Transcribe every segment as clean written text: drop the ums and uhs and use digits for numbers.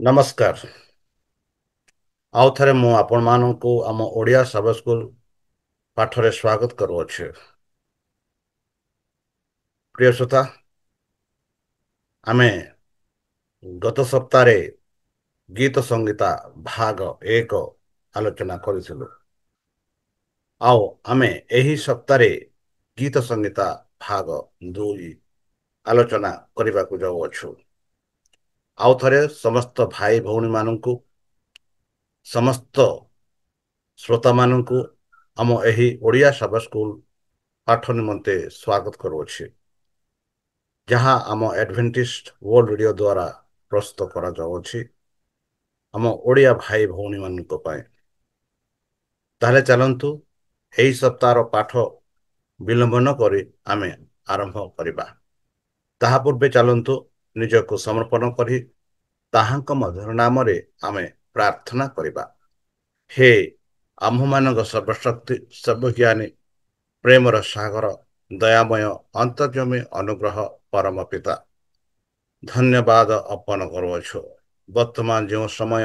ନମସ୍କାର। ଆଉ ଥରେ ମୁଁ ଆପଣମାନଙ୍କୁ ଆମ ଓଡ଼ିଆ ସବ ସ୍କୁଲ ପାଠରେ ସ୍ୱାଗତ କରୁଅଛି। ପ୍ରିୟ ଶ୍ରୋତା, ଆମେ ଗତ ସପ୍ତାହରେ ଗୀତ ସଂଗୀତା ଭାଗ 1 ଆଲୋଚନା କରିଥିଲୁ। ଆଉ ଆମେ ଏହି ସପ୍ତାହରେ ଗୀତ ସଂଗୀତା ଭାଗ 2 ଆଲୋଚନା କରିବାକୁ ଯାଉଅଛୁ। ଆଉ ଥରେ ସମସ୍ତ ଭାଇ ଭଉଣୀମାନଙ୍କୁ, ସମସ୍ତ ଶ୍ରୋତାମାନଙ୍କୁ ଆମ ଏହି ଓଡ଼ିଆ ସବ ସ୍କୁଲ ପାଠ ନିମନ୍ତେ ସ୍ୱାଗତ କରୁଅଛି, ଯାହା ଆମ ଆଡଭେଣ୍ଟିଷ୍ଟ ୱର୍ଲ୍ଡ ରେଡିଓ ଦ୍ୱାରା ପ୍ରସ୍ତୁତ କରାଯାଉଅଛି ଆମ ଓଡ଼ିଆ ଭାଇ ଭଉଣୀମାନଙ୍କ ପାଇଁ। ତାହେଲେ ଚାଲନ୍ତୁ ଏହି ସପ୍ତାହର ପାଠ ବିଳମ୍ବ ନ କରି ଆମେ ଆରମ୍ଭ କରିବା। ତାହା ପୂର୍ବେ ଚାଲନ୍ତୁ ନିଜକୁ ସମର୍ପଣ କରି ତାହାଙ୍କ ମଧୁର ନାମରେ ଆମେ ପ୍ରାର୍ଥନା କରିବା। ହେ ଆମ୍ଭମାନଙ୍କ ସର୍ବଶକ୍ତି ସର୍ବଜ୍ଞାନୀ ପ୍ରେମର ସାଗର, ଦୟାମୟ ଅନ୍ତର୍ଜମୀ ଅନୁଗ୍ରହ ପରମ ପିତା, ଧନ୍ୟବାଦ ଅର୍ପଣ କରୁଅଛୁ। ବର୍ତ୍ତମାନ ଯେଉଁ ସମୟ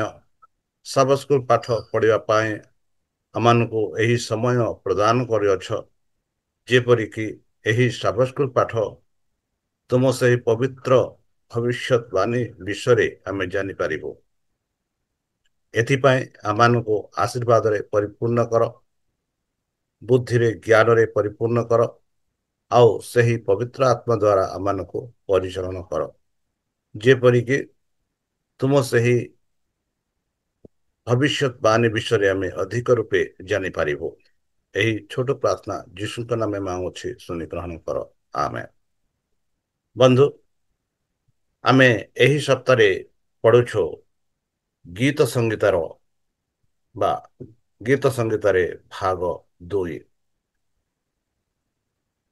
ସବ ସ୍କୁଲ ପାଠ ପଢ଼ିବା ପାଇଁ ଆମମାନଙ୍କୁ ଏହି ସମୟ ପ୍ରଦାନ କରିଅଛ, ଯେପରିକି ଏହି ସବ ସ୍କୁଲ ପାଠ ତୁମ ସେହି ପବିତ୍ର ଭବିଷ୍ୟତବାଣୀ ବିଷୟରେ ଆମେ ଜାଣିପାରିବୁ। ଏଥିପାଇଁ ଆମମାନଙ୍କୁ ଆଶୀର୍ବାଦରେ ପରିପୂର୍ଣ୍ଣ କର, ବୁଦ୍ଧିରେ ଜ୍ଞାନରେ ପରିପୂର୍ଣ୍ଣ କର, ଆଉ ସେହି ପବିତ୍ର ଆତ୍ମା ଦ୍ୱାରା ଆମମାନଙ୍କୁ ପରିଚାଳନା କର, ଯେପରିକି ତୁମ ସେହି ଭବିଷ୍ୟତବାଣୀ ବିଷୟରେ ଆମେ ଅଧିକ ରୂପେ ଜାଣିପାରିବୁ। ଏହି ଛୋଟ ପ୍ରାର୍ଥନା ଯୀଶୁଙ୍କ ନାମେ ମାଗୁଅଛି, ଶୁଣି ଗ୍ରହଣ କର। ଆମେନ୍। ବନ୍ଧୁ, ଆମେ ଏହି ସପ୍ତାହରେ ପଢୁଛୁ ଗୀତ ସଂଗୀତାର ବା ଗୀତ ସଂଗୀତରେ ଭାଗ 2।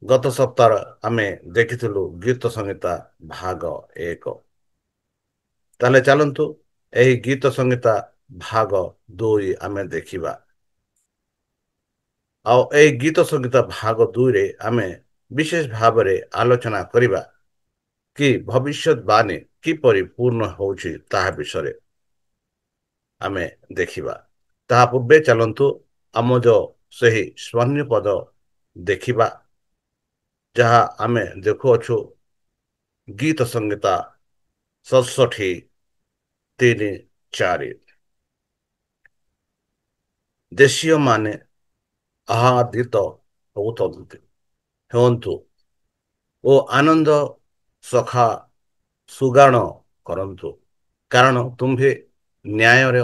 ଗତ ସପ୍ତାହ ଆମେ ଦେଖିଥିଲୁ ଗୀତ ସଂହିତା ଭାଗ 1। ତାହେଲେ ଚାଲନ୍ତୁ ଏହି ଗୀତ ସଂହିତା ଭାଗ 2 ଆମେ ଦେଖିବା। ଆଉ ଏହି ଗୀତ ସଂଗୀତା ଭାଗ 2ରେ ଆମେ ବିଶେଷ ଭାବରେ ଆଲୋଚନା କରିବା କି ଭବିଷ୍ୟତବାଣୀ କିପରି ପୂର୍ଣ୍ଣ ହେଉଛି ତାହା ବିଷୟରେ ଆମେ ଦେଖିବା। ତାହା ପୂର୍ବେ ଚାଲନ୍ତୁ ଆମ ସେହି ସ୍ୱର୍ଣ୍ଣ ପଦ ଦେଖିବା, ଯାହା ଆମେ ଦେଖୁଅଛୁ ଗୀତ ସଂହିତା 67:3-4। ଦେଶୀୟମାନେ ଆହ୍ଲାଦିତ ହୁଅନ୍ତୁ ଓ ଆନନ୍ଦ ସଖା ସୁଗାନ କରନ୍ତୁ, କାରଣ ତୁମ୍ଭେ ନ୍ୟାୟର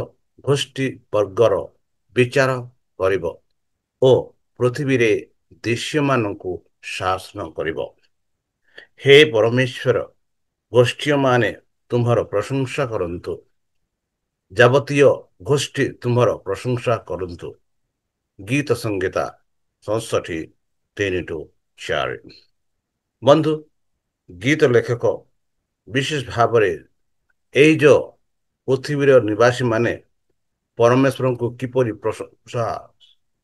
ଗୋଷ୍ଠୀ ବର୍ଗର ବିଚାର କରିବ ଓ ପୃଥିବୀରେ ଦେଶୀୟମାନଙ୍କୁ ଶାସନ କରିବ। ହେ ପରମେଶ୍ୱର, ଗୋଷ୍ଠୀମାନେ ତୁମ୍ଭର ପ୍ରଶଂସା କରନ୍ତୁ, ଯାବତୀୟ ଗୋଷ୍ଠୀ ତୁମ୍ଭର ପ୍ରଶଂସା କରନ୍ତୁ। ଗୀତ ସଂହିତା 67:3-4। ବନ୍ଧୁ, ଗୀତ ଲେଖକ ବିଶେଷ ଭାବରେ ଏଇ ପୃଥିବୀର ନିବାସୀମାନେ ପରମେଶ୍ୱରଙ୍କୁ କିପରି ପ୍ରଶଂସା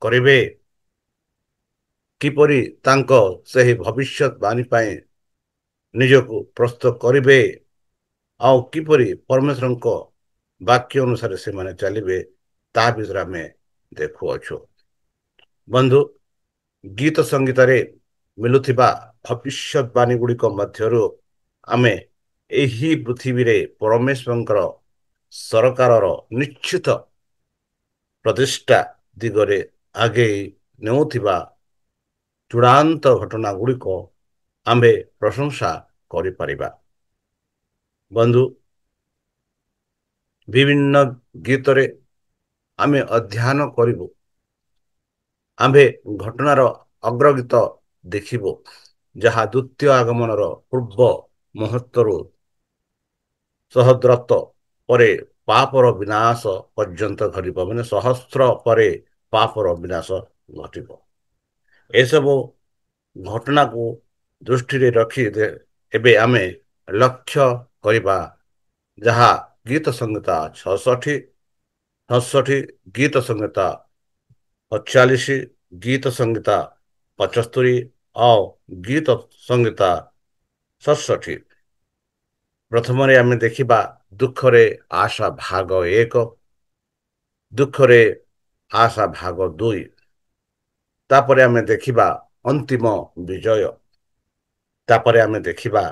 କରିବେ, କିପରି ତାଙ୍କ ସେହି ଭବିଷ୍ୟତବାଣୀ ପାଇଁ ନିଜକୁ ପ୍ରସ୍ତୁତ କରିବେ, ଆଉ କିପରି ପରମେଶ୍ୱରଙ୍କ ବାକ୍ୟ ଅନୁସାରେ ସେମାନେ ଚାଲିବେ, ତାହା ବିଷୟରେ ଆମେ ଦେଖୁଅଛୁ। ବନ୍ଧୁ, ଗୀତ ସଂଗୀତରେ ମିଳୁଥିବା ଭବିଷ୍ୟତବାଣୀ ଗୁଡ଼ିକ ମଧ୍ୟରୁ ଆମେ ଏହି ପୃଥିବୀରେ ପରମେଶ୍ୱରଙ୍କର ସରକାରର ନିଶ୍ଚିତ ପ୍ରତିଷ୍ଠା ଦିଗରେ ଆଗେଇ ନେଉଥିବା ଚୂଡ଼ାନ୍ତ ଘଟଣା ଗୁଡ଼ିକ ଆମ୍ଭେ ପ୍ରଶଂସା କରିପାରିବା। ବନ୍ଧୁ, ବିଭିନ୍ନ ଗୀତରେ ଆମେ ଅଧ୍ୟୟନ କରିବୁ, ଆମ୍ଭେ ଘଟଣାର ଅଗ୍ରଗୀତ ଦେଖିବୁ, ଯାହା ଦ୍ୱିତୀୟ ଆଗମନର ପୂର୍ବ ମୁହୂର୍ତ୍ତରୁ ସହସ୍ରାବ୍ଦ ପରେ ପାପର ବିନାଶ ପର୍ଯ୍ୟନ୍ତ ଘଟିବ। ମାନେ ସହସ୍ର ପରେ ପାପର ବିନାଶ ଘଟିବ। ଏସବୁ ଘଟଣାକୁ ଦୃଷ୍ଟିରେ ରଖି ଏବେ ଆମେ ଲକ୍ଷ୍ୟ କରିବା, ଯାହା ଗୀତ ସଂହିତା 66, ଗୀତ ସଂହିତା 48, ଗୀତ ସଂହିତା 75 ଆଉ ଗୀତ ସଂହିତା 67। ପ୍ରଥମରେ ଆମେ ଦେଖିବା ଦୁଃଖରେ ଆଶା ଭାଗ 1, ଦୁଃଖରେ ଆଶା ଭାଗ 2। ତାପରେ ଆମେ ଦେଖିବା ଅନ୍ତିମ ବିଜୟ। ତାପରେ ଆମେ ଦେଖିବା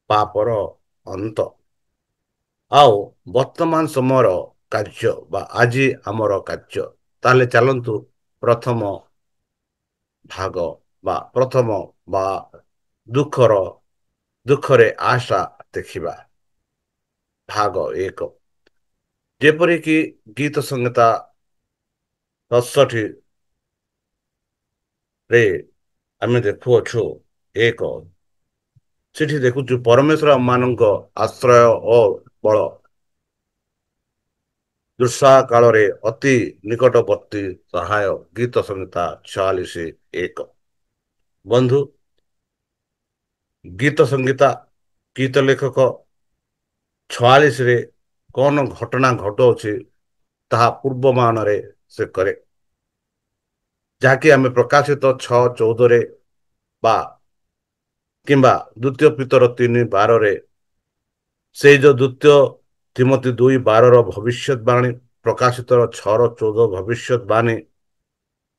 ପାପର ଅନ୍ତ। ଆଉ ବର୍ତ୍ତମାନ ସମୟର କାର୍ଯ୍ୟ ବା ଆଜି ଆମର କାର୍ଯ୍ୟ। ତାହେଲେ ଚାଲନ୍ତୁ ପ୍ରଥମ ଭାଗ ବା ପ୍ରଥମ ବା ଦୁଃଖର ଦୁଃଖରେ ଆଶା ଦେଖିବା ଭାଗ 1। ଯେପରିକି ଗୀତ ସଂହିତା 67 ରେ ଆମେ ଦେଖୁଅଛୁ 1, ସେଠି ଦେଖୁଛୁ ପରମେଶ୍ୱର ମାନଙ୍କ ଆଶ୍ରୟ ଓ ବଳ, ଦୁଃସା କାଳରେ ଅତି ନିକଟବର୍ତ୍ତୀ ସହାୟ। ଗୀତ ସଂହିତା 46:1। ବନ୍ଧୁ, ଗୀତ ସଂହିତା ଗୀତ ଲେଖକ 46ରେ କଣ ଘଟଣା ଘଟୁଅଛି ତାହା ପୂର୍ବମାନରେ ସେ କରେ, ଯାହାକି ଆମେ ପ୍ରକାଶିତ 6:14 ବା କିମ୍ବା ଦ୍ୱିତୀୟ ପିତର 3:12 ସେଇ ଯୋଉ ଦ୍ୱିତୀୟ ତିମୋଥୀ 2:12 ଭବିଷ୍ୟତବାଣୀ, ପ୍ରକାଶିତର 6:14 ଭବିଷ୍ୟତବାଣୀ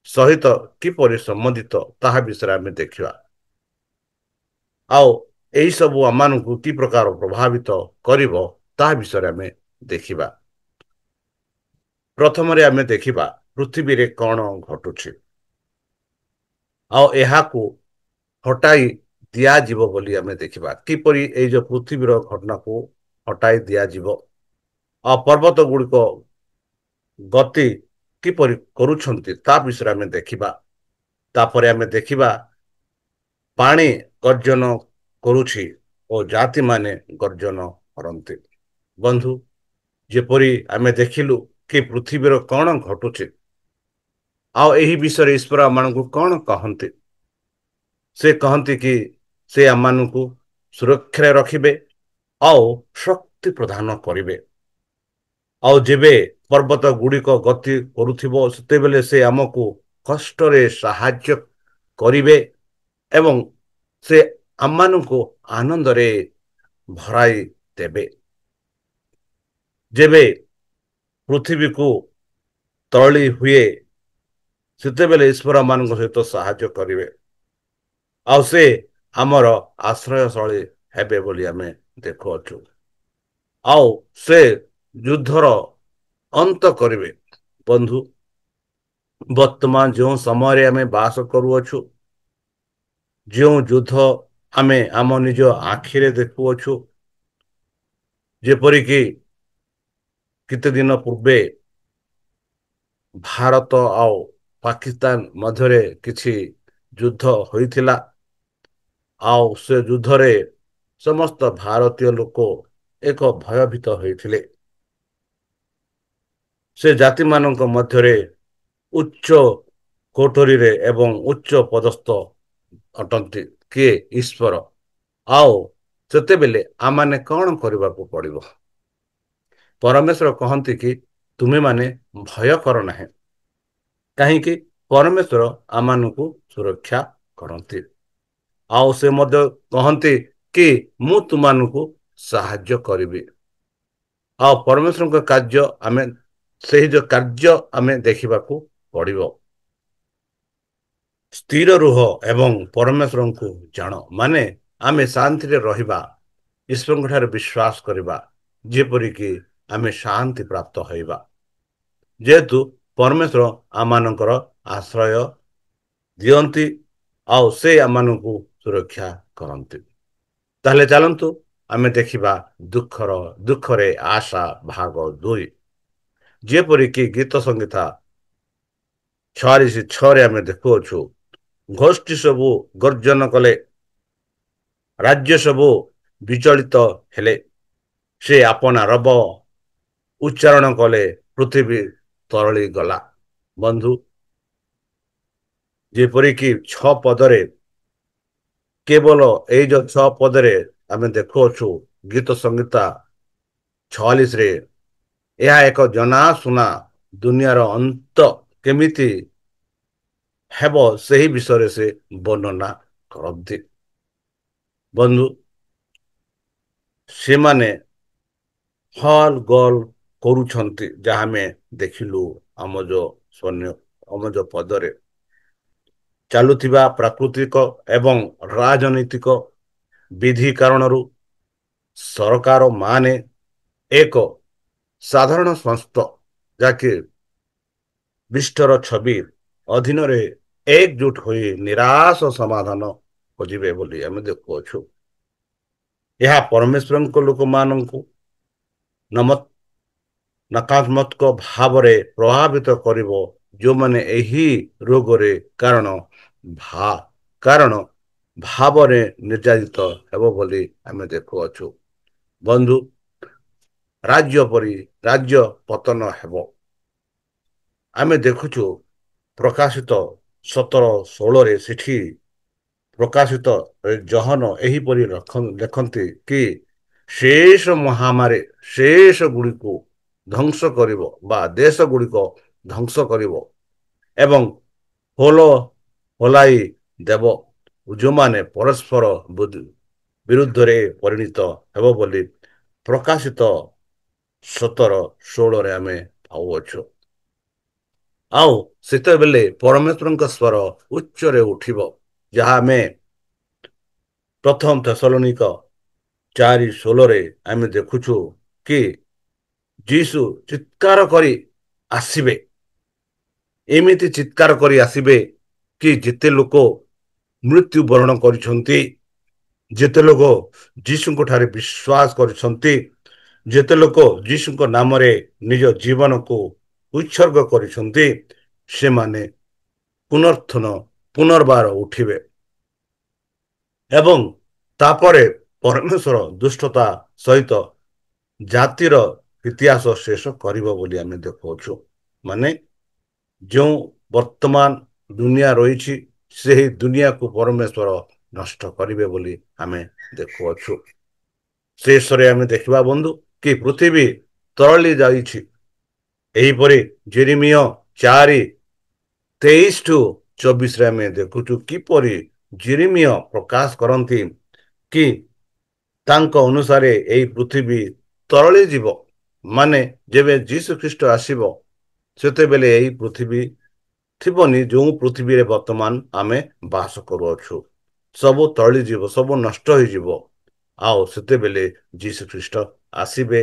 ସହିତ କିପରି ସମ୍ବନ୍ଧିତ ତାହା ବିଷୟରେ ଆମେ ଦେଖିବା। ଆଉ ଏହି ସବୁ ଆମମାନଙ୍କୁ କି ପ୍ରକାର ପ୍ରଭାବିତ କରିବ ତାହା ବିଷୟରେ ଆମେ ଦେଖିବା। ପ୍ରଥମରେ ଆମେ ଦେଖିବା ପୃଥିବୀରେ କଣ ଘଟୁଛି ଆଉ ଏହାକୁ ହଟାଇ ଦିଆଯିବ ବୋଲି ଆମେ ଦେଖିବା। କିପରି ଏଇ ଯୋଉ ପୃଥିବୀର ଘଟଣାକୁ ହଟାଇ ଦିଆଯିବ ଆଉ ପର୍ବତ ଗୁଡ଼ିକ ଗତି କିପରି କରୁଛନ୍ତି ତା ବିଷୟରେ ଆମେ ଦେଖିବା। ତାପରେ ଆମେ ଦେଖିବା ପାଣି ଗର୍ଜନ କରୁଛି ଓ ଜାତିମାନେ ଗର୍ଜନ କରନ୍ତି। ବନ୍ଧୁ, ଯେପରି ଆମେ ଦେଖିଲୁ କି ପୃଥିବୀର କଣ ଘଟୁଛି ଆଉ ଏହି ବିଷୟରେ ଈଶ୍ୱର ଆମମାନଙ୍କୁ କଣ କହନ୍ତି। ସେ କହନ୍ତି କି ସେ ଆମମାନଙ୍କୁ ସୁରକ୍ଷାରେ ରଖିବେ ଆଉ ଶକ୍ତି ପ୍ରଦାନ କରିବେ। ଆଉ ଯେବେ ପର୍ବତ ଗୁଡ଼ିକ ଗତି କରୁଥିବ ସେତେବେଳେ ସେ ଆମକୁ କଷ୍ଟରେ ସାହାଯ୍ୟ କରିବେ ଏବଂ ସେ ଆମମାନଙ୍କୁ ଆନନ୍ଦରେ ଭରାଇ ଦେବେ। ଯେବେ ପୃଥିବୀକୁ ତଳି ହୁଏ ସେତେବେଳେ ଈଶ୍ୱର ମାନଙ୍କ ସହିତ ସାହାଯ୍ୟ କରିବେ ଆଉ ସେ ଆମର ଆଶ୍ରୟସ୍ଥଳୀ ହେବେ ବୋଲି ଆମେ ଦେଖୁଅଛୁ। ଆଉ ସେ ଯୁଦ୍ଧର ଅନ୍ତ କରିବେ। ବନ୍ଧୁ, ବର୍ତ୍ତମାନ ଯେଉଁ ସମୟରେ ଆମେ ବାସ କରୁଅଛୁ, ଯେଉଁ ଯୁଦ୍ଧ ଆମେ ଆମ ନିଜ ଆଖିରେ ଦେଖୁଅଛୁ, ଯେପରିକି କେତେ ଦିନ ପୂର୍ବେ ଭାରତ ଆଉ ପାକିସ୍ତାନ ମଧ୍ୟରେ କିଛି ଯୁଦ୍ଧ ହୋଇଥିଲା ଆଉ ସେ ଯୁଦ୍ଧରେ ସମସ୍ତ ଭାରତୀୟ ଲୋକ ଏକ ଭୟଭୀତ ହୋଇଥିଲେ। ସେ ଜାତିମାନଙ୍କ ମଧ୍ୟରେ ଉଚ୍ଚ କୋଠରୀରେ ଏବଂ ଉଚ୍ଚ ପଦସ୍ଥ ଅଟନ୍ତି କିଏ? ଈଶ୍ୱର। ଆଉ ସେତେବେଳେ ଆମମାନେ କଣ କରିବାକୁ ପଡ଼ିବ? ପରମେଶ୍ୱର କହନ୍ତି କି ତୁମେମାନେ ଭୟ କର ନାହିଁ, କାହିଁକି? ପରମେଶ୍ୱର ଆମମାନଙ୍କୁ ସୁରକ୍ଷା କରନ୍ତି। ଆଉ ସେ ମଧ୍ୟ କହନ୍ତି କି ମୁଁ ତୁମମାନଙ୍କୁ ସାହାଯ୍ୟ କରିବି। ଆଉ ପରମେଶ୍ୱରଙ୍କ କାର୍ଯ୍ୟ ଆମେ ସେହି ଯୋଉ କାର୍ଯ୍ୟ ଆମେ ଦେଖିବାକୁ ପଡ଼ିବ। ସ୍ଥିର ରୁହ ଏବଂ ପରମେଶ୍ୱରଙ୍କୁ ଜାଣ, ମାନେ ଆମେ ଶାନ୍ତିରେ ରହିବା, ଈଶ୍ୱରଙ୍କ ଠାରେ ବିଶ୍ୱାସ କରିବା, ଯେପରିକି ଆମେ ଶାନ୍ତି ପ୍ରାପ୍ତ ହେଇବା। ଯେହେତୁ ପରମେଶ୍ୱର ଆମମାନଙ୍କର ଆଶ୍ରୟ ଦିଅନ୍ତି ଆଉ ସେ ଆମମାନଙ୍କୁ ସୁରକ୍ଷା କରନ୍ତି। ତାହେଲେ ଚାଲନ୍ତୁ ଆମେ ଦେଖିବା ଦୁଃଖରେ ଆଶା ଭାଗ 2। ଯେପରିକି ଗୀତ ସଂହିତା 46:6 ଆମେ ଦେଖୁଅଛୁ, ଗୋଷ୍ଠୀ ସବୁ ଗର୍ଜନ କଲେ, ରାଜ୍ୟ ସବୁ ବିଚଳିତ ହେଲେ, ସେ ଆପଣା ରବ ଉଚ୍ଚାରଣ କଲେ, ପୃଥିବୀ ତରଳି ଗଲା। ବନ୍ଧୁ, ଯେପରିକି 6 ପଦରେ, କେବଳ ଏଇ ଯୋଉ 6 ପଦରେ ଆମେ ଦେଖୁଅଛୁ ଗୀତ ସଂହିତା 46ରେ ଏହା ଏକ ଜନାଶୁନା ଦୁନିଆର ଅନ୍ତ କେମିତି ହେବ ସେହି ବିଷୟରେ ସେ ବର୍ଣ୍ଣନା କରନ୍ତି। ବନ୍ଧୁ, ସେମାନେ ହଲ ଗୋଲ କରୁଛନ୍ତି ଯାହା ଆମେ ଦେଖିଲୁ ଆମ ଯୋଉ ସୈନ୍ୟ ଆମ ଯୋଉ ପଦରେ ଚାଲୁଥିବା ପ୍ରାକୃତିକ ଏବଂ ରାଜନୈତିକ ବିଧି କାରଣରୁ ସରକାର ମାନେ ଏକ ସାଧାରଣ ସଂସ୍ଥ ଯାହାକି ବିଷ୍ଟର ଛବି ଅଧୀନରେ ଏକଜୁଟ ହୋଇ ନିରାଶ ସମାଧାନ ଖୋଜିବେ ବୋଲି ଆମେ ଦେଖୁଅଛୁ। ଏହା ପରମେଶ୍ୱରଙ୍କ ଲୋକମାନଙ୍କୁ ନମ ନକାରାତ୍ମକ ଭାବରେ ପ୍ରଭାବିତ କରିବ ଯେଉଁମାନେ ଏହି ରୋଗରେ କାରଣ ଭା କାରଣ ଭାବରେ ନିର୍ଯାତିତ ହେବ ବୋଲି ଆମେ ଦେଖୁଅଛୁ। ବନ୍ଧୁ ରାଜ୍ୟ ପରି ରାଜ୍ୟ ପତନ ହେବ। ଆମେ ଦେଖୁଛୁ ପ୍ରକାଶିତ 17:16 ସେଠି ପ୍ରକାଶିତ ଜହନ ଏହିପରି ଲେଖନ୍ତି କି ଶେଷ ମହାମାରୀ ଶେଷ ଗୁଡ଼ିକୁ ଧ୍ୱଂସ କରିବ ବା ଦେଶ ଗୁଡ଼ିକ ଧ୍ୱଂସ କରିବ ଏବଂ ହୋଲ ହୋଲାଇ ଦେବ ଯେଉଁମାନେ ପରସ୍ପର ବିରୁଦ୍ଧରେ ପରିଣିତ ହେବ ବୋଲି ପ୍ରକାଶିତ 17:16 ଆମେ ପାଉଅଛୁ। ଆଉ ସେତେବେଳେ ପରମେଶ୍ୱରଙ୍କ ସ୍ୱର ଉଚ୍ଚରେ ଉଠିବ ଯାହା ଆମେ ପ୍ରଥମ ତେସଲୋନିକ 4:16 ଆମେ ଦେଖୁଛୁ କି ଯୀଶୁ ଚିତ୍କାର କରି ଆସିବେ। ଏମିତି ଚିତ୍କାର କରି ଆସିବେ କି ଯେତେ ଲୋକ ମୃତ୍ୟୁବରଣ କରିଛନ୍ତି, ଯେତେ ଲୋକ ଯୀଶୁଙ୍କ ଠାରେ ବିଶ୍ୱାସ କରିଛନ୍ତି, ଯେତେ ଲୋକ ଯୀଶୁଙ୍କ ନାମରେ ନିଜ ଜୀବନକୁ ଉତ୍ସର୍ଗ କରିଛନ୍ତି, ସେମାନେ ପୁନର୍ବାର ଉଠିବେ ଏବଂ ତାପରେ ପରମେଶ୍ୱର ଦୁଷ୍ଟତା ସହିତ ଜାତିର ଇତିହାସ ଶେଷ କରିବ ବୋଲି ଆମେ ଦେଖୁଅଛୁ। ମାନେ ଯେଉଁ ବର୍ତ୍ତମାନ ଦୁନିଆ ରହିଛି ସେହି ଦୁନିଆକୁ ପରମେଶ୍ୱର ନଷ୍ଟ କରିବେ ବୋଲି ଆମେ ଦେଖୁଅଛୁ। ଶେଷରେ ଆମେ ଦେଖିବା ବନ୍ଧୁ କି ପୃଥିବୀ ତରଳି ଯାଇଛି। ଏହିପରି ଜେରେମିୟ 4:23-24 ଆମେ ଦେଖୁଛୁ କିପରି ଜେରେମିୟ ପ୍ରକାଶ କରନ୍ତି କି ତାଙ୍କ ଅନୁସାରେ ଏହି ପୃଥିବୀ ତରଳି ଯିବ। ମାନେ ଯେବେ ଯୀଶୁ ଖ୍ରୀଷ୍ଟ ଆସିବ ସେତେବେଳେ ଏହି ପୃଥିବୀ ଥିବନି ଯେଉଁ ପୃଥିବୀରେ ବର୍ତ୍ତମାନ ଆମେ ବାସ କରୁଅଛୁ। ସବୁ ତଳିଯିବ, ସବୁ ନଷ୍ଟ ହେଇଯିବ। ଆଉ ସେତେବେଳେ ଯୀଶୁ ଖ୍ରୀଷ୍ଟ ଆସିବେ।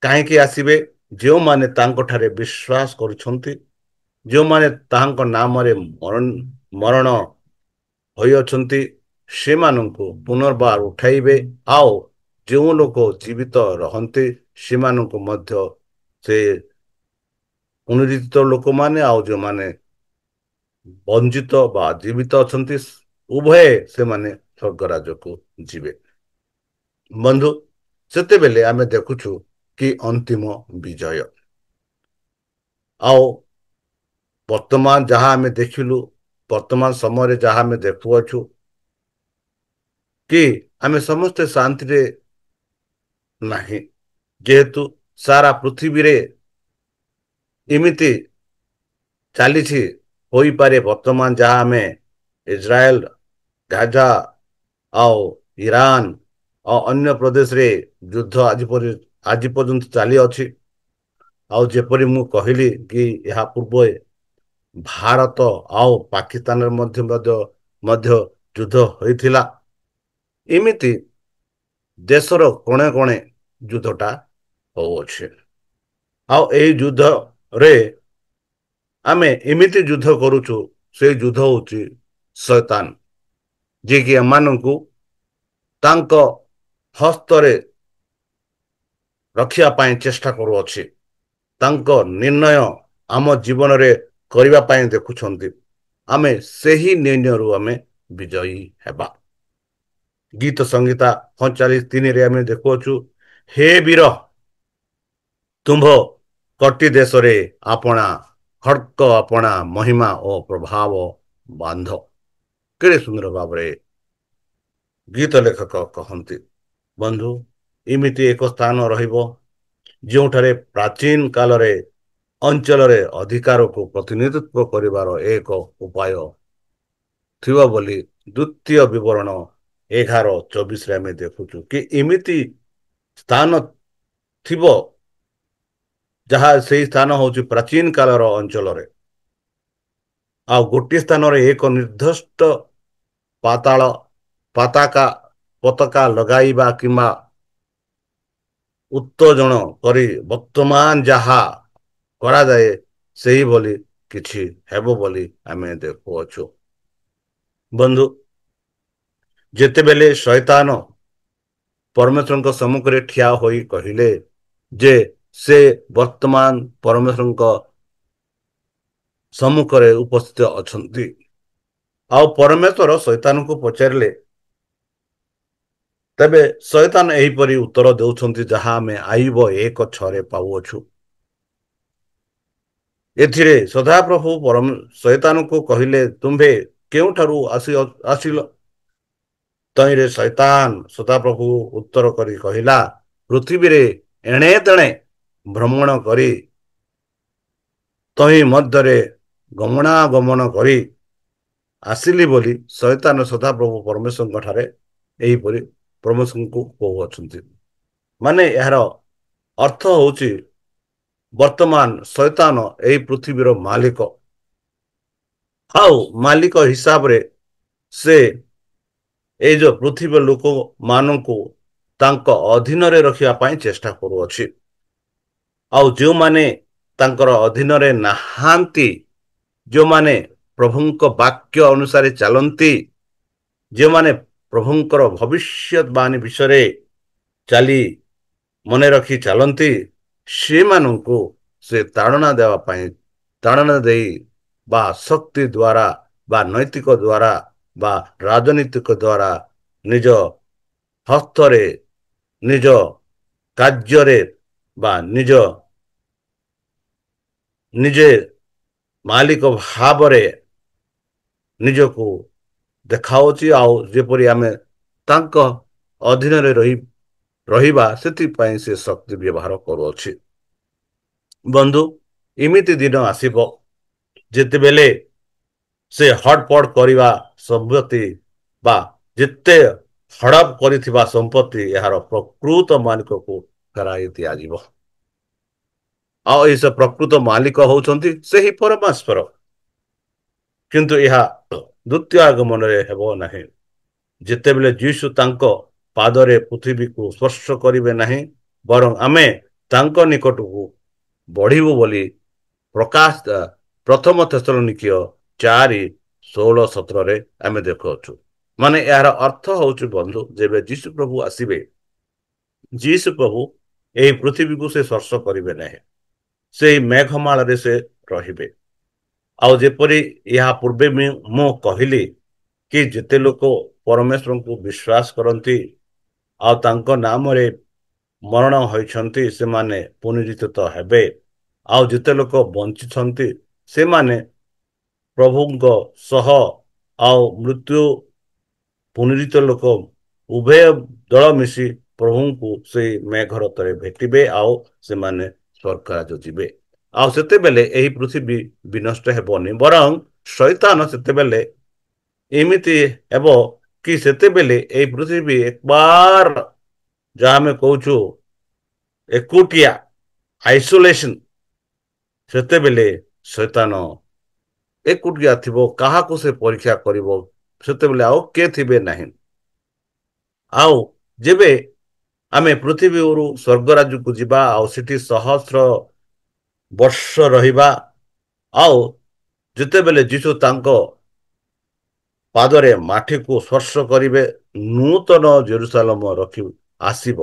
କାହିଁକି ଆସିବେ? ଯେଉଁମାନେ ତାଙ୍କଠାରେ ବିଶ୍ୱାସ କରୁଛନ୍ତି, ଯେଉଁମାନେ ତାହାଙ୍କ ନାମରେ ମରଣ ହୋଇଅଛନ୍ତି, ସେମାନଙ୍କୁ ପୁନର୍ବାର ଉଠାଇବେ। ଆଉ ଯେଉଁ ଲୋକ ଜୀବିତ ରହନ୍ତି ସେମାନଙ୍କୁ ମଧ୍ୟ ସେ ପୁନରୁଦ୍ଧିତ ଲୋକମାନେ ଆଉ ଯେଉଁମାନେ ବଞ୍ଚିତ ବା ଜୀବିତ ଅଛନ୍ତି ଉଭୟେ ସେମାନେ ସ୍ୱର୍ଗରାଜକୁ ଯିବେ। ବନ୍ଧୁ ସେତେବେଳେ ଆମେ ଦେଖୁଛୁ କି ଅନ୍ତିମ ବିଜୟ। ଆଉ ବର୍ତ୍ତମାନ ଯାହା ଆମେ ଦେଖିଲୁ, ବର୍ତ୍ତମାନ ସମୟରେ ଯାହା ଆମେ ଦେଖୁଅଛୁ କି ଆମେ ସମସ୍ତେ ଶାନ୍ତିରେ ନାହିଁ, ଯେହେତୁ ସାରା ପୃଥିବୀରେ ଏମିତି ଚାଲିଛି। ହୋଇପାରେ ବର୍ତ୍ତମାନ ଯାହା ଆମେ ଇସ୍ରାଏଲ, ଗାଜା ଆଉ ଇରାନ ଆଉ ଅନ୍ୟ ପ୍ରଦେଶରେ ଯୁଦ୍ଧ ଆଜି ପର୍ଯ୍ୟନ୍ତ ଚାଲିଅଛି। ଆଉ ଯେପରି ମୁଁ କହିଲି କି ଏହା ପୂର୍ବେ ଭାରତ ଆଉ ପାକିସ୍ତାନରେ ମଧ୍ୟ ଯୁଦ୍ଧ ହୋଇଥିଲା। ଏମିତି ଦେଶର କୋଣେ କୋଣେ ଯୁଦ୍ଧଟା ହଉଅଛି। ଆଉ ଏହି ଯୁଦ୍ଧରେ ଆମେ ଏମିତି ଯୁଦ୍ଧ କରୁଛୁ, ସେଇ ଯୁଦ୍ଧ ହଉଛି ଶୈତାନ, ଯିଏକି ଏମାନଙ୍କୁ ତାଙ୍କ ହସ୍ତରେ ରଖିବା ପାଇଁ ଚେଷ୍ଟା କରୁଅଛି। ତାଙ୍କ ନିର୍ଣ୍ଣୟ ଆମ ଜୀବନରେ କରିବା ପାଇଁ ଦେଖୁଛନ୍ତି। ଆମେ ସେହି ନିର୍ଣ୍ଣୟରୁ ଆମେ ବିଜୟୀ ହେବା। ଗୀତ ସଂହିତା 45:3 ଆମେ ଦେଖୁଅଛୁ, ହେ ବୀର ତୁମ୍ଭ କଟି ଦେଶରେ ଆପଣା ଖଡ୍ଗ ଆପଣା ମହିମା ଓ ପ୍ରଭାବ ବାନ୍ଧ। କେଡ଼େ ସୁନ୍ଦର ଭାବରେ ଗୀତ ଲେଖକ କହନ୍ତି। ବନ୍ଧୁ ଏମିତି ଏକ ସ୍ଥାନ ରହିବ ଯେଉଁଠାରେ ପ୍ରାଚୀନ କାଳରେ ଅଞ୍ଚଳରେ ଅଧିକାରକୁ ପ୍ରତିନିଧିତ୍ୱ କରିବାର ଏକ ଉପାୟ ଥିବ ବୋଲି ଦ୍ୱିତୀୟ ବିବରଣ 11:24 ଆମେ ଦେଖୁଛୁ କି ଏମିତି ସ୍ଥାନ ଥିବ, ଯାହା ସେଇ ସ୍ଥାନ ହେଉଛି ପ୍ରାଚୀନ କାଳର ଅଞ୍ଚଳରେ। ଆଉ ଗୋଟିଏ ସ୍ଥାନରେ ଏକ ନିର୍ଦ୍ଦିଷ୍ଟ ପାତାଳ ପତାକା ପତାକା ଲଗାଇବା କିମ୍ବା ଉତ୍ତୋଳନ କରି ବର୍ତ୍ତମାନ ଯାହା କରାଯାଏ ସେହିଭଳି କିଛି ହେବ ବୋଲି ଆମେ ଦେଖୁଅଛୁ। ବନ୍ଧୁ, ଯେତେବେଳେ ଶୈତାନ ପରମେଶ୍ୱରଙ୍କ ସମ୍ମୁଖରେ ଠିଆ ହୋଇ କହିଲେ ଯେ ସେ ବର୍ତ୍ତମାନ ପରମେଶ୍ୱରଙ୍କ ସମ୍ମୁଖରେ ଉପସ୍ଥିତ ଅଛନ୍ତି, ଆଉ ପରମେଶ୍ୱର ଶୈତାନଙ୍କୁ ପଚାରିଲେ, ତେବେ ଶୈତାନ ଏହିପରି ଉତ୍ତର ଦେଉଛନ୍ତି ଯାହା ଆମେ ଆଇବ 1:6 ପାଉଅଛୁ। ଏଥିରେ ସଦାପ୍ରଭୁ ଶୈତାନଙ୍କୁ କହିଲେ, ତୁମ୍ଭେ କେଉଁଠାରୁ ଆସିଲ? ତହିଁରେ ଶୈତାନ ସଦାପ୍ରଭୁ ଉତ୍ତର କରି କହିଲା, ପୃଥିବୀରେ ଏଣେ ତେଣେ ଭ୍ରମଣ କରି ତହିଁ ମଧ୍ୟରେ ଗମନାଗମନ କରି ଆସିଲି ବୋଲି ଶୈତାନ ସଦାପ୍ରଭୁ ପରମେଶ୍ୱରଙ୍କ ଠାରେ ଏହିପରି ପରମେଶ୍ୱରଙ୍କୁ କହୁଅଛନ୍ତି। ମାନେ ଏହାର ଅର୍ଥ ହେଉଛି ବର୍ତ୍ତମାନ ଶୈତାନ ଏହି ପୃଥିବୀର ମାଲିକ, ଆଉ ମାଲିକ ହିସାବରେ ସେ ଏଇ ଯୋଉ ପୃଥିବୀ ଲୋକମାନଙ୍କୁ ତାଙ୍କ ଅଧୀନରେ ରଖିବା ପାଇଁ ଚେଷ୍ଟା କରୁଅଛି। ଆଉ ଯେଉଁମାନେ ତାଙ୍କର ଅଧୀନରେ ନାହାନ୍ତି, ଯେଉଁମାନେ ପ୍ରଭୁଙ୍କ ବାକ୍ୟ ଅନୁସାରେ ଚାଲନ୍ତି, ଯେଉଁମାନେ ପ୍ରଭୁଙ୍କର ଭବିଷ୍ୟତବାଣୀ ବିଷୟରେ ଚାଲି ମନେ ରଖି ଚାଲନ୍ତି, ସେମାନଙ୍କୁ ସେ ତାଡ଼ନା ଦେବା ପାଇଁ ତାଡ଼ନା ଦେଇ ବା ଶକ୍ତି ଦ୍ୱାରା ବା ନୈତିକ ଦ୍ୱାରା ବା ରାଜନୈତିକ ଦ୍ୱାରା ନିଜ ହସ୍ତରେ ନିଜ କାର୍ଯ୍ୟରେ ବା ନିଜେ ମାଲିକ ଭାବରେ ନିଜକୁ ଦେଖାଉଛି, ଆଉ ଯେପରି ଆମେ ତାଙ୍କ ଅଧୀନରେ ରହିବା ସେଥିପାଇଁ ସେ ଶକ୍ତି ବ୍ୟବହାର କରୁଅଛି। ବନ୍ଧୁ, ଏମିତି ଦିନ ଆସିବ ଯେତେବେଳେ ସେ ହଟପଟ କରିବା ସମ୍ପତ୍ତି ବା ଯେତେ ହଡପ କରିଥିବା ସମ୍ପତ୍ତି ଏହାର ପ୍ରକୃତ ମାଲିକକୁ ଫେରାଇ ଦିଆଯିବ। ଆଉ ଏ ସେ ପ୍ରକୃତ ମାଲିକ ହଉଛନ୍ତି ସେହି ପରମେଶ୍ୱର। କିନ୍ତୁ ଏହା ଦ୍ୱିତୀୟ ଆଗମନରେ ହେବ ନାହିଁ, ଯେତେବେଳେ ଯୀଶୁ ତାଙ୍କ ପାଦରେ ପୃଥିବୀକୁ ସ୍ପର୍ଶ କରିବେ ନାହିଁ, ବରଂ ଆମେ ତାଙ୍କ ନିକଟକୁ ବଢିବୁ ବୋଲି ପ୍ରକାଶ ପ୍ରଥମ ତେସଲୋନିକୀୟ 4:16-17 ଆମେ ଦେଖୁଅଛୁ। ମାନେ ଏହାର ଅର୍ଥ ହଉଛି ବନ୍ଧୁ, ଯେବେ ଯୀଶୁ ପ୍ରଭୁ ଆସିବେ, ଯୀଶୁ ପ୍ରଭୁ ଏହି ପୃଥିବୀକୁ ସେ ସ୍ପର୍ଶ କରିବେ ନାହିଁ, ସେଇ ମେଘମାଳରେ ସେ ରହିବେ। ଆଉ ଯେପରି ଏହା ପୂର୍ବେ ମୁଁ କହିଲି କି ଯେତେ ଲୋକ ପରମେଶ୍ୱରଙ୍କୁ ବିଶ୍ୱାସ କରନ୍ତି ଆଉ ତାଙ୍କ ନାମରେ ମରଣ ହୋଇଛନ୍ତି ସେମାନେ ପୁନରୁତ୍ଥିତ ହେବେ, ଆଉ ଯେତେ ଲୋକ ବଞ୍ଚିଛନ୍ତି ସେମାନେ ପ୍ରଭୁଙ୍କ ସହ ଆଉ ମୃତ୍ୟୁ ପୁନରୁତ୍ଥିତ ଲୋକ ଉଭୟ ଦଳ ମିଶି ପ୍ରଭୁଙ୍କୁ ସେଇ ମେଘରଥରେ ଭେଟିବେ, ଆଉ ସେମାନେ ସ୍ୱର୍ଗରାଜ ଯିବେ। ଆଉ ସେତେବେଳେ ଏହି ପୃଥିବୀ ବିନଷ୍ଟ ହେବନି, ବରଂ ଶୈତାନ ସେତେବେଳେ ଏମିତି ହେବ କି ସେତେବେଳେ ଏହି ପୃଥିବୀ ଏକବାର ଯାହା ଆମେ କହୁଛୁ ଏକୁଟିଆ ଆଇସୋଲେସନ, ସେତେବେଳେ ଶୈତାନ ଏକୁଟିଆ ଥିବ, କାହାକୁ ସେ ପରୀକ୍ଷା କରିବ, ସେତେବେଳେ ଆଉ କିଏ ଥିବେ ନାହିଁ। ଆଉ ଯେବେ ଆମେ ପୃଥିବୀରୁ ସ୍ୱର୍ଗ ରାଜ୍ୟକୁ ଯିବା ଆଉ ସେଠି ସହସ୍ର ବର୍ଷ ରହିବା, ଆଉ ଯେତେବେଳେ ଯୀଶୁ ତାଙ୍କ ପାଦରେ ମାଟିକୁ ସ୍ପର୍ଶ କରିବେ, ନୂତନ ଜେରୁସାଲେମ ଆସିବ,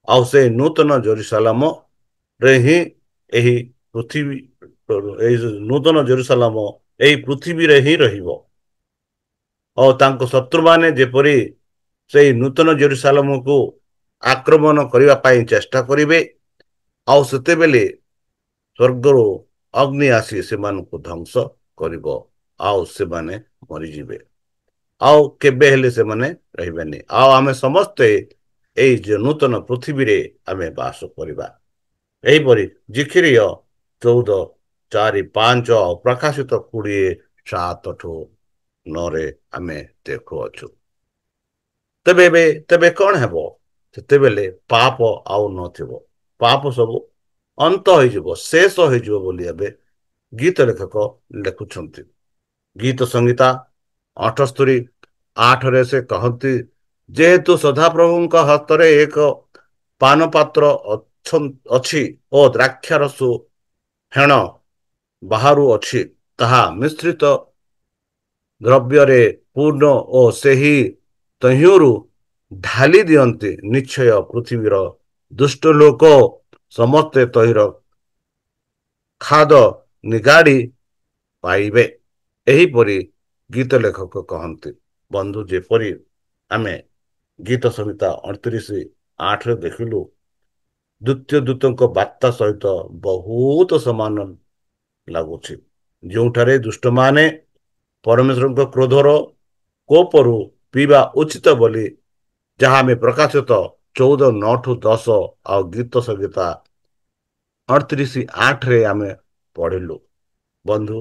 ଆଉ ସେ ନୂତନ ଜେରୁସାଲେମରେ ହିଁ ଏହି ପୃଥିବୀ ଏଇ ନୂତନ ଜେରୁସାଲେମ ଏହି ପୃଥିବୀରେ ହିଁ ରହିବ। ଆଉ ତାଙ୍କ ଶତ୍ରୁମାନେ ଯେପରି ସେଇ ନୂତନ ଜେରୁସାଲେମକୁ ଆକ୍ରମଣ କରିବା ପାଇଁ ଚେଷ୍ଟା କରିବେ, ଆଉ ସେତେବେଳେ ସ୍ୱର୍ଗରୁ ଅଗ୍ନି ଆସି ସେମାନଙ୍କୁ ଧ୍ୱଂସ କରିବ, ଆଉ ସେମାନେ ମରିଯିବେ, ଆଉ କେବେ ହେଲେ ସେମାନେ ରହିବେନି, ଆଉ ଆମେ ସମସ୍ତେ ଏଇ ଯେ ନୂତନ ପୃଥିବୀରେ ଆମେ ବାସ କରିବା। ଏହିପରି ଜିଖିରିୟ 14:4-5 ପ୍ରକାଶିତ 20:7-9 ଆମେ ଦେଖୁଅଛୁ। ତେବେ କଣ ହେବ? ସେତେବେଳେ ପାପ ଆଉ ନଥିବ, ପାପ ସବୁ ଅନ୍ତ ହୋଇଯିବ, ଶେଷ ହୋଇଯିବ ବୋଲି ଏବେ ଗୀତ ଲେଖକ ଲେଖୁଛନ୍ତି। ଗୀତ ସଂହିତା 78:8 ସେ କହନ୍ତି, ଯେହେତୁ ସଦାପ୍ରଭୁଙ୍କ ହାତରେ ଏକ ପାନ ପାତ୍ର ଅଛି ଓ ଦ୍ରାକ୍ଷାରସ ହେଣ ବାହାରୁ ଅଛି, ତାହା ମିଶ୍ରିତ ଦ୍ରବ୍ୟରେ ପୂର୍ଣ୍ଣ ଓ ସେହି ତହିଁରୁ ଢାଲି ଦିଅନ୍ତି, ନିଶ୍ଚୟ ପୃଥିବୀର ଦୁଷ୍ଟ ଲୋକ ସମସ୍ତେ ତହିଁର ଖାଦ ନିଗାଡ଼ି ପାଇବେ। ଏହିପରି ଗୀତ ଲେଖକ କହନ୍ତି। ବନ୍ଧୁ, ଯେପରି ଆମେ ଗୀତ ସଂହିତା 38:8 ଦେଖିଲୁ, ଦ୍ୱିତୀୟ ଦୂତଙ୍କ ବାର୍ତ୍ତା ସହିତ ବହୁତ ସମାନ ଲାଗୁଛି, ଯେଉଁଠାରେ ଦୁଷ୍ଟମାନେ ପରମେଶ୍ୱରଙ୍କ କ୍ରୋଧର କୋପରୁ ପିଇବା ଉଚିତ ବୋଲି, ଯାହା ଆମେ ପ୍ରକାଶିତ 14:9-10 ଆଉ ଗୀତ ସଂହିତା 38:8 ଆମେ ପଢିଲୁ। ବନ୍ଧୁ,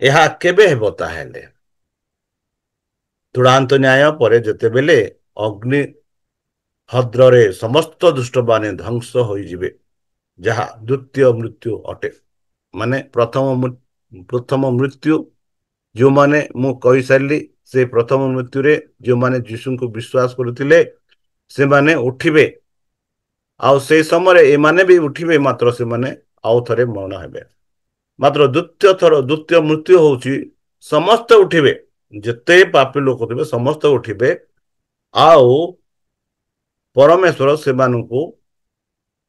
ଏହା କେବେ ହେବ? ତାହେଲେ ଚୂଡ଼ାନ୍ତ ନ୍ୟାୟ ପରେ ଯେତେବେଳେ ଅଗ୍ନି ହଦ୍ରରେ ସମସ୍ତ ଦୁଷ୍ଟମାନେ ଧ୍ୱଂସ ହୋଇଯିବେ, ଯାହା ଦ୍ୱିତୀୟ ମୃତ୍ୟୁ ଅଟେ। ମାନେ ପ୍ରଥମ ମୃତ୍ୟୁ ଯେଉଁମାନେ, ମୁଁ କହିସାରିଲି, ସେ ପ୍ରଥମ ମୃତ୍ୟୁରେ ଯେଉଁମାନେ ଯୀଶୁଙ୍କୁ ବିଶ୍ୱାସ କରୁଥିଲେ ସେମାନେ ଉଠିବେ, ଆଉ ସେଇ ସମୟରେ ଏମାନେ ବି ଉଠିବେ, ମାତ୍ର ସେମାନେ ଆଉ ଥରେ ମରଣ ହେବେ। ମାତ୍ର ଦ୍ୱିତୀୟ ମୃତ୍ୟୁ ହଉଛି ସମସ୍ତେ ଉଠିବେ, ଯେତେ ପାପୀ ଲୋକ ଥିବେ ସମସ୍ତେ ଉଠିବେ, ଆଉ ପରମେଶ୍ୱର ସେମାନଙ୍କୁ,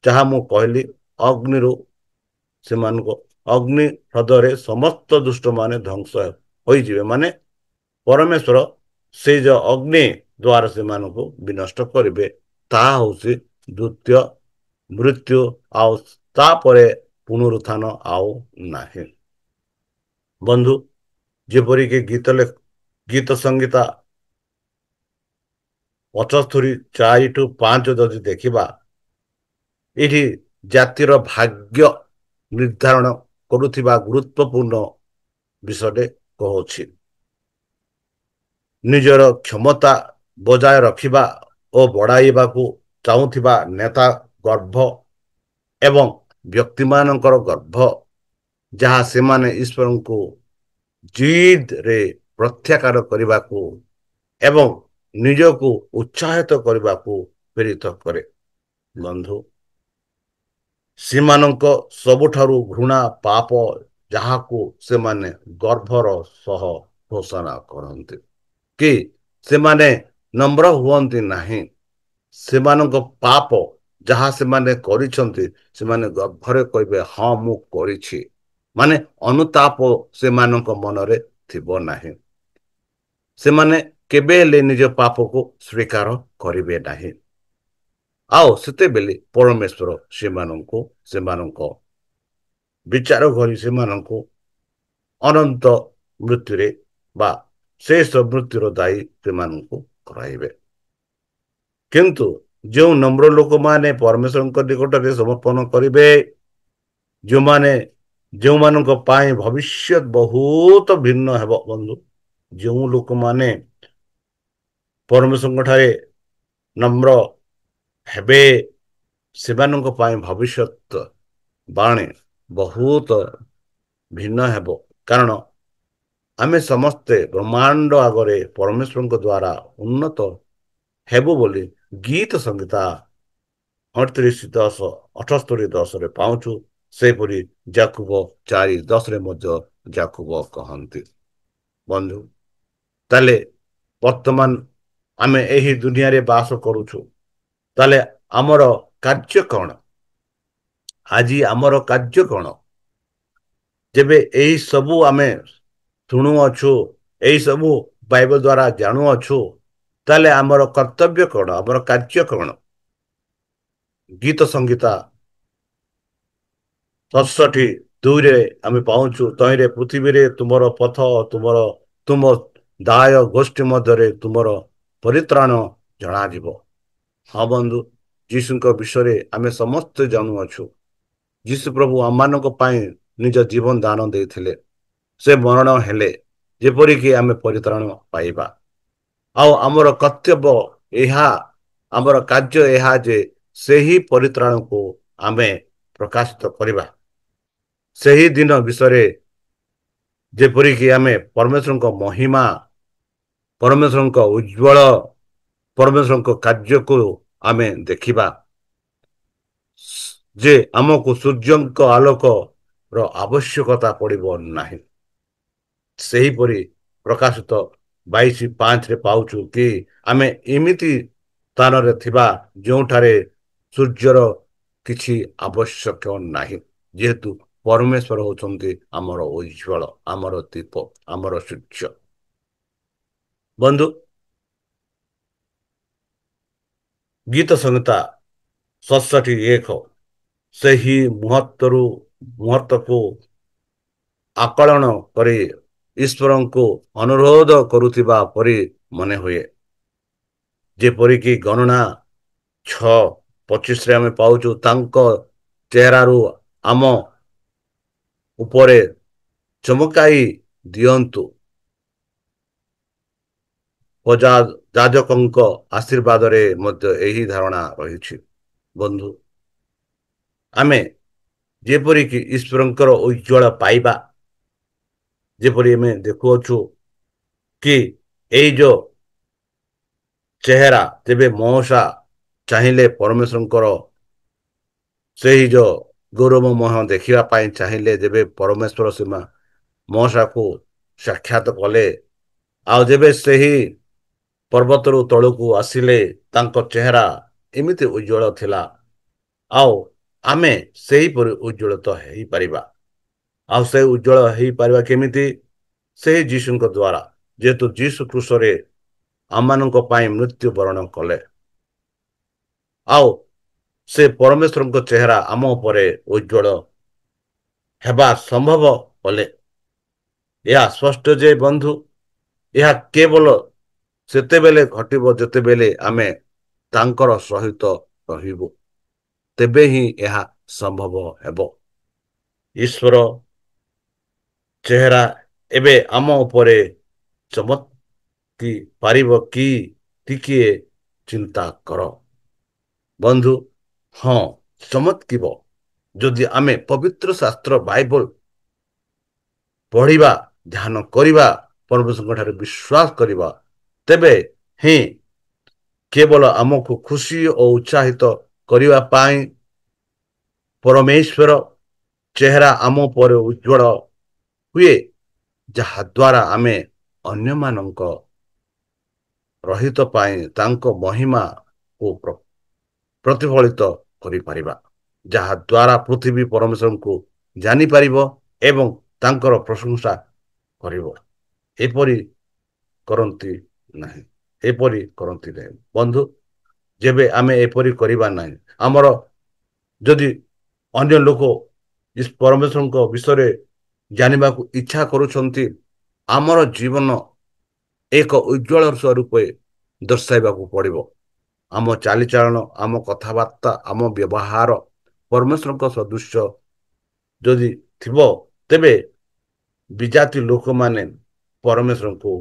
ଯାହା ମୁଁ କହିଲି, ଅଗ୍ନିରୁ ସେମାନଙ୍କୁ ଅଗ୍ନି ହ୍ରଦରେ ସମସ୍ତ ଦୁଷ୍ଟମାନେ ଧ୍ୱଂସ ହୋଇଯିବେ। ମାନେ ପରମେଶ୍ୱର ସେଇ ଯୋଉ ଅଗ୍ନି ଦ୍ୱାରା ସେମାନଙ୍କୁ ବିନଷ୍ଟ କରିବେ। ତାହା ହଉଛି ଦ୍ୱିତୀୟ ମୃତ୍ୟୁ, ଆଉ ତାପରେ ପୁନରୁତ୍ଥାନ ଆଉ ନାହିଁ। ବନ୍ଧୁ, ଯେପରିକି ଗୀତ ସଂହିତା 75:4-5 ଯଦି ଦେଖିବା, ଏଠି ଜାତିର ଭାଗ୍ୟ ନିର୍ଦ୍ଧାରଣ କରୁଥିବା ଗୁରୁତ୍ୱପୂର୍ଣ୍ଣ ବିଷୟରେ କହୁଛି। ନିଜର କ୍ଷମତା ବଜାୟ ରଖିବା ଓ ବଢାଇବାକୁ ଚାହୁଁଥିବା ନେତା ଗର୍ଭ ଏବଂ ବ୍ୟକ୍ତିମାନଙ୍କର ଗର୍ଭ, ଯାହା ସେମାନେ ଈଶ୍ୱରଙ୍କୁ ଜିଦରେ ପ୍ରତ୍ୟାଖ୍ୟାନ କରିବାକୁ ଏବଂ ନିଜକୁ ଉତ୍ସାହିତ କରିବାକୁ ପ୍ରେରିତ କରେ। ବନ୍ଧୁ, ସେମାନଙ୍କ ସବୁଠାରୁ ଘୃଣା ପାପ, ଯାହାକୁ ସେମାନେ ଗର୍ଭର ସହ ଘୋଷଣା କରନ୍ତି କି ସେମାନେ ନମ୍ର ହୁଅନ୍ତି ନାହିଁ। ସେମାନଙ୍କ ପାପ ଯାହା ସେମାନେ କରିଛନ୍ତି, ସେମାନେ ଗର୍ଭରେ କହିବେ, ହଁ ମୁଁ କରିଛି। ମାନେ ଅନୁତାପ ସେମାନଙ୍କ ମନରେ ଥିବ ନାହିଁ। ସେମାନେ କେବେ ହେଲେ ନିଜ ପାପକୁ ସ୍ୱୀକାର କରିବେ ନାହିଁ। ଆଉ ସେତେବେଳେ ପରମେଶ୍ୱର ସେମାନଙ୍କ ବିଚାର କରି ସେମାନଙ୍କୁ ଅନନ୍ତ ମୃତ୍ୟୁରେ ବା ଶେଷ ମୃତ୍ୟୁର ଦାୟୀ ସେମାନଙ୍କୁ କରାଇବେ। କିନ୍ତୁ ଯେଉଁ ନମ୍ର ଲୋକମାନେ ପରମେଶ୍ୱରଙ୍କ ନିକଟରେ ସମର୍ପଣ କରିବେ, ଯେଉଁମାନଙ୍କ ପାଇଁ ଭବିଷ୍ୟତ ବହୁତ ଭିନ୍ନ ହେବ। ବନ୍ଧୁ, ଯେଉଁ ଲୋକମାନେ ପରମେଶ୍ୱରଙ୍କ ଠାରେ ନମ୍ର ହେବେ, ସେମାନଙ୍କ ପାଇଁ ଭବିଷ୍ୟତ ବାଣୀ ବହୁତ ଭିନ୍ନ ହେବ। କାରଣ ଆମେ ସମସ୍ତେ ବ୍ରହ୍ମାଣ୍ଡ ଆଗରେ ପରମେଶ୍ୱରଙ୍କ ଦ୍ୱାରା ଉନ୍ନତ ହେବୁ ବୋଲି ଗୀତ ସଂହିତା 38:10 ପାଉଛୁ। ସେହିପରି ଯାକୁବ 4:10 ମଧ୍ୟ ଯାକୁବ କହନ୍ତି। ବନ୍ଧୁ, ତାହେଲେ ବର୍ତ୍ତମାନ ଆମେ ଏହି ଦୁନିଆରେ ବାସ କରୁଛୁ। ତାହେଲେ ଆମର କାର୍ଯ୍ୟ କ'ଣ? ଆଜି ଆମର କାର୍ଯ୍ୟ କ'ଣ? ଯେବେ ଏହି ସବୁ ଆମେ ଶୁଣୁଅଛୁ, ଏହି ସବୁ ବାଇବେଲ ଦ୍ୱାରା ଜାଣୁଅଛୁ, ତାହେଲେ ଆମର କର୍ତ୍ତବ୍ୟ କ'ଣ? ଆମର କାର୍ଯ୍ୟ କ'ଣ? ଗୀତ ସଂହିତା 67:2 ଆମେ ପାଉଛୁ, ତହିଁରେ ପୃଥିବୀରେ ତୁମର ପଥ, ତୁମ ଦାୟ ଗୋଷ୍ଠୀ ମଧ୍ୟରେ ତୁମର ପରିତ୍ରାଣ ଜଣାଯିବ। ହଁ ବନ୍ଧୁ, ଯୀଶୁଙ୍କ ବିଷୟରେ ଆମେ ସମସ୍ତେ ଜାଣୁଅଛୁ। ଯୀଶୁ ପ୍ରଭୁ ଆମମାନଙ୍କ ପାଇଁ ନିଜ ଜୀବନ ଦାନ ଦେଇଥିଲେ। ସେ ମରଣ ହେଲେ ଯେପରିକି ଆମେ ପରିତ୍ରାଣ ପାଇବା। ଆଉ ଆମର କର୍ତ୍ତବ୍ୟ ଏହା ଆମର କାର୍ଯ୍ୟ ଏହା ଯେ ସେହି ପରିତ୍ରାଣକୁ ଆମେ ପ୍ରକାଶିତ କରିବା। ସେହି ଦିନ ବିଷୟରେ ଯେପରିକି ଆମେ ପରମେଶ୍ୱରଙ୍କ ମହିମା, ପରମେଶ୍ୱରଙ୍କ ଉଜ୍ଜ୍ୱଳ, ପରମେଶ୍ୱରଙ୍କ କାର୍ଯ୍ୟକୁ ଆମେ ଦେଖିବା ଯେ ଆମକୁ ସୂର୍ଯ୍ୟଙ୍କ ଆଲୋକର ଆବଶ୍ୟକତା ପଡ଼ିବ ନାହିଁ। ସେହିପରି ପ୍ରକାଶିତ 22:5ରେ ପାଉଛୁ କି ଆମେ ଏମିତି ସ୍ଥାନରେ ଥିବା ଯେଉଁଠାରେ ସୂର୍ଯ୍ୟର କିଛି ଆବଶ୍ୟକ ନାହିଁ, ଯେହେତୁ ପରମେଶ୍ୱର ହେଉଛନ୍ତି ଆମର ଉଜ୍ଜ୍ୱଳ, ଆମର ଦୀପ, ଆମର ସୂର୍ଯ୍ୟ। ବନ୍ଧୁ, ଗୀତ ସଂହିତା 67:1 ସେହି ମୁହୂର୍ତ୍ତକୁ ଆକଳନ କରି ଈଶ୍ୱରଙ୍କୁ ଅନୁରୋଧ କରୁଥିବା ପରି ମନେ ହୁଏ। ଯେପରିକି ଗଣନା 6:25ରେ ଆମେ ପାଉଛୁ, ତାଙ୍କ ଚେହେରାରୁ ଆମ ଉପରେ ଚମକାଇ ଦିଅନ୍ତୁ, ଯାଜକଙ୍କ ଆଶୀର୍ବାଦରେ ମଧ୍ୟ ଏହି ଧାରଣା ରହିଛି। ବନ୍ଧୁ, ଆମେ ଯେପରିକି ଈଶ୍ୱରଙ୍କର ଉଜ୍ଜ୍ୱଳ ପାଇବା, ଯେପରି ଆମେ ଦେଖୁଅଛୁ କି ଏଇ ଯୋଉ ଚେହେରା, ତେବେ ମଉସା ଚାହିଁଲେ ପରମେଶ୍ୱରଙ୍କର ସେହି ଯୋଉ ଗୌରବମୟ ଦେଖିବା ପାଇଁ ଚାହିଁଲେ, ଯେବେ ପରମେଶ୍ୱର ସୀମା ମଉସାକୁ ସାକ୍ଷାତ କଲେ, ଆଉ ଯେବେ ସେହି ପର୍ବତରୁ ତଳକୁ ଆସିଲେ, ତାଙ୍କ ଚେହେରା ଏମିତି ଉଜ୍ଜ୍ୱଳ ଥିଲା। ଆଉ ଆମେ ସେହିପରି ଉଜ୍ଜ୍ୱଳିତ ହେଇପାରିବା। ଆଉ ସେ ଉଜ୍ଜ୍ୱଳ ହେଇପାରିବା କେମିତି? ସେହି ଯୀଶୁଙ୍କ ଦ୍ୱାରା, ଯେହେତୁ ଯୀଶୁ କ୍ରୁଶରେ ଆମମାନଙ୍କ ପାଇଁ ମୃତ୍ୟୁବରଣ କଲେ, ଆଉ ସେ ପରମେଶ୍ୱରଙ୍କ ଚେହେରା ଆମ ଉପରେ ଉଜ୍ଜ୍ୱଳ ହେବା ସମ୍ଭବ କଲେ। ଏହା ସ୍ପଷ୍ଟ ଯେ ବନ୍ଧୁ, ଏହା କେବଳ ସେତେବେଳେ ଘଟିବ ଯେତେବେଳେ ଆମେ ତାଙ୍କର ସହିତ ରହିବୁ, ତେବେ ହିଁ ଏହା ସମ୍ଭବ ହେବ। ଈଶ୍ୱର ଚେହେରା ଏବେ ଆମ ଉପରେ ଚମକି ପାରିବ କି? ଟିକିଏ ଚିନ୍ତା କର ବନ୍ଧୁ। ହଁ, ଚମତ୍କିବ। ଯଦି ଆମେ ପବିତ୍ର ଶାସ୍ତ୍ର ବାଇବଲ ପଢ଼ିବା, ଧ୍ୟାନ କରିବା, ପରମେଶ୍ୱରଙ୍କ ଠାରେ ବିଶ୍ୱାସ କରିବା, ତେବେ ହିଁ କେବଳ ଆମକୁ ଖୁସି ଓ ଉତ୍ସାହିତ କରିବା ପାଇଁ ପରମେଶ୍ୱର ଚେହେରା ଆମ ଉପରେ ଉଜ୍ଜ୍ୱଳ ହୁଏ, ଯାହା ଦ୍ୱାରା ଆମେ ଅନ୍ୟମାନଙ୍କ ରହିତ ପାଇଁ ତାଙ୍କ ମହିମାକୁ ପ୍ରତିଫଳିତ କରିପାରିବା, ଯାହା ଦ୍ୱାରା ପୃଥିବୀ ପରମେଶ୍ୱରଙ୍କୁ ଜାଣିପାରିବ ଏବଂ ତାଙ୍କର ପ୍ରଶଂସା କରିବ। ଏପରି କରନ୍ତି ନାହିଁ, ଏପରି କରନ୍ତି ନାହିଁ ବନ୍ଧୁ। ଯେବେ ଆମେ ଏପରି କରିବା ନାହିଁ, ଆମର ଯଦି ଅନ୍ୟ ଲୋକ ପରମେଶ୍ୱରଙ୍କ ବିଷୟରେ ଜାଣିବାକୁ ଇଚ୍ଛା କରୁଛନ୍ତି, ଆମର ଜୀବନ ଏକ ଉଜ୍ଜ୍ୱଳ ସ୍ୱରୂପେ ଦର୍ଶାଇବାକୁ ପଡ଼ିବ। ଆମ ଚାଲିଚଳନ, ଆମ କଥାବାର୍ତ୍ତା, ଆମ ବ୍ୟବହାର ପରମେଶ୍ୱରଙ୍କ ସଦୃଶ୍ୟ ଯଦି ଥିବ, ତେବେ ବିଜାତି ଲୋକମାନେ ପରମେଶ୍ୱରଙ୍କୁ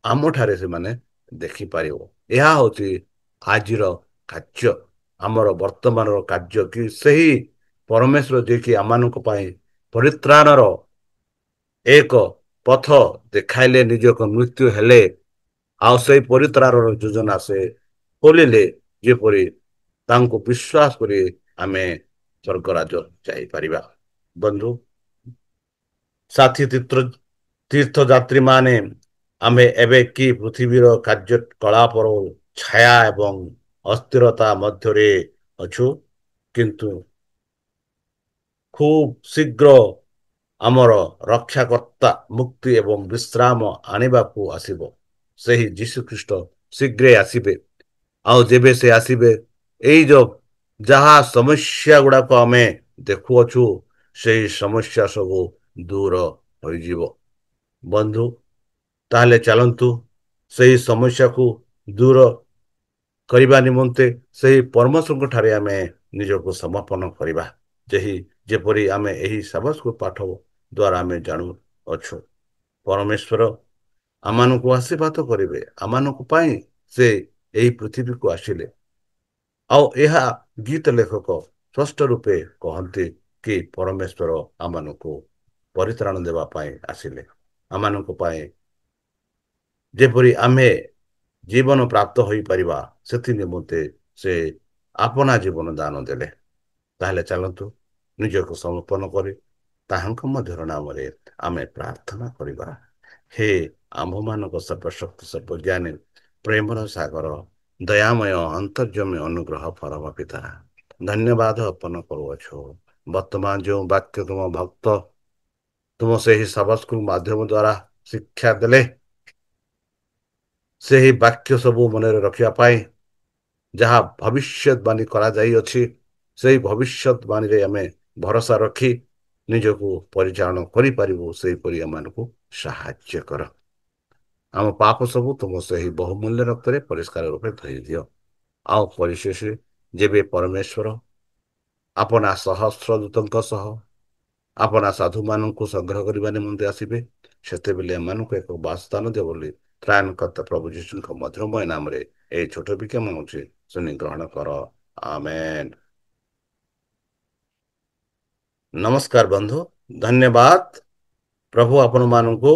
ଆମଠାରେ ସେମାନେ ଦେଖିପାରିବ। ଏହା ହେଉଛି ଆଜିର କାର୍ଯ୍ୟ, ଆମର ବର୍ତ୍ତମାନର କାର୍ଯ୍ୟ କି ସେହି ପରମେଶ୍ୱର ଯିଏକି ଆମମାନଙ୍କ ପାଇଁ ପରିତ୍ରାଣର ଏକ ପଥ ଦେଖାଇଲେ, ନିଜକୁ ମୃତ୍ୟୁ ହେଲେ, ଆଉ ସେଇ ପରିତ୍ରାଣର ଯୋଜନା ସେ ଖୋଲିଲେ, ଯେପରି ତାଙ୍କୁ ବିଶ୍ୱାସ କରି ଆମେ ସ୍ୱର୍ଗରାଜ ଯାଇପାରିବା। ବନ୍ଧୁ, ସାଥୀ ତୀର୍ଥଯାତ୍ରୀ ମାନେ ଆମେ ଏବେ କି ପୃଥିବୀର କାର୍ଯ୍ୟକଳାପର ଛାୟା ଏବଂ ଅସ୍ଥିରତା ମଧ୍ୟରେ ଅଛୁ, କିନ୍ତୁ ଖୁବ୍ ଶୀଘ୍ର ଆମର ରକ୍ଷାକର୍ତ୍ତା ମୁକ୍ତି ଏବଂ ବିଶ୍ରାମ ଆଣିବାକୁ ଆସିବ। ସେହି ଯୀଶୁଖ୍ରୀଷ୍ଟ ଶୀଘ୍ର ଆସିବେ। ଆଉ ଯେବେ ସେ ଆସିବେ, ଏଇ ଯୋଉ ଯାହା ସମସ୍ୟା ଗୁଡ଼ାକ ଆମେ ଦେଖୁଅଛୁ, ସେହି ସମସ୍ୟା ସବୁ ଦୂର ହୋଇଯିବ। ବନ୍ଧୁ, ତାହେଲେ ଚାଲନ୍ତୁ ସେହି ସମସ୍ୟାକୁ ଦୂର କରିବା ନିମନ୍ତେ ସେହି ପରମେଶ୍ୱରଙ୍କ ଠାରେ ଆମେ ନିଜକୁ ସମର୍ପଣ କରିବା। ଯେପରି ଆମେ ଏହି ସାବାସ୍କୁ ପାଠ ଦ୍ୱାରା ଆମେ ଜାଣୁଅଛୁ, ପରମେଶ୍ୱର ଆମମାନଙ୍କୁ ଆଶୀର୍ବାଦ କରିବେ। ଆମମାନଙ୍କ ପାଇଁ ସେ ଏହି ପୃଥିବୀକୁ ଆସିଲେ। ଆଉ ଏହା ଗୀତ ଲେଖକ ସ୍ପଷ୍ଟ ରୂପେ କହନ୍ତି କି ପରମେଶ୍ୱର ଆମମାନଙ୍କୁ ପରିତ୍ରାଣ ଦେବା ପାଇଁ ଆସିଲେ। ଆମମାନଙ୍କ ପାଇଁ ଯେପରି ଆମେ ଜୀବନ ପ୍ରାପ୍ତ ହୋଇପାରିବା ସେଥି ନିମନ୍ତେ ସେ ଆପଣା ଜୀବନ ଦାନ ଦେଲେ। ତାହେଲେ ଚାଲନ୍ତୁ ନିଜକୁ ସମର୍ପଣ କରି ତାହାଙ୍କ ମଧ୍ୟର ନାମରେ ଆମେ ପ୍ରାର୍ଥନା କରିବା। ହେ ଆମ୍ଭମାନଙ୍କ ସର୍ବଶକ୍ତି ସର୍ବଜ୍ଞାନୀ ପ୍ରେମର ସାଗର ଦୟାମୟ ଅନ୍ତର୍ଜମୀ ଅନୁଗ୍ରହ ପରମ ପିତା, ଧନ୍ୟବାଦ ଅର୍ପଣ କରୁଅଛୁ। ବର୍ତ୍ତମାନ ଯେଉଁ ବାକ୍ୟ ତୁମ ଭକ୍ତ ତୁମ ସେହି ସବସ୍କୁ ମାଧ୍ୟମ ଦ୍ୱାରା ଶିକ୍ଷା ଦେଲେ, ସେହି ବାକ୍ୟ ସବୁ ମନରେ ରଖିବା ପାଇଁ ଯାହା ଭବିଷ୍ୟତବାଣୀ କରାଯାଇଅଛି, ସେହି ଭବିଷ୍ୟତବାଣୀରେ ଆମେ ଭରସା ରଖି ନିଜକୁ ପରିଚାଳନା କରିପାରିବୁ। ସେହିପରି ଆମମାନଙ୍କୁ ସାହାଯ୍ୟ କର। ଆମ ପାପ ସବୁ ତୁମ ସେହି ବହୁମୂଲ୍ୟ ରକ୍ତରେ ପରିଷ୍କାର ରୂପେ ଧୋଇ ଦିଅ। ଆଉ ପରିଶେଷରେ ଯେବେ ପରମେଶ୍ୱର ଆପଣା ସହସ୍ର ଦୂତଙ୍କ ସହ ଆପଣା ସାଧୁମାନଙ୍କୁ ସଂଗ୍ରହ କରିବା ନିମନ୍ତେ ଆସିବେ, ସେତେବେଳେ ଏମାନଙ୍କୁ ଏକ ବାସସ୍ଥାନ ଦିଅ ବୋଲି ତ୍ରାଣକର୍ତ୍ତା ପ୍ରଭୁ ଯୀଶୁଙ୍କ ମଧୁରମୟ ନାମରେ ଏହି ଛୋଟ ବିକ୍ଷମ ହେଉଛି ଶୁଣି ଗ୍ରହଣ କର। ଆମେନ୍। ନମସ୍କାର ବନ୍ଧୁ, ଧନ୍ୟବାଦ। ପ୍ରଭୁ ଆପଣମାନଙ୍କୁ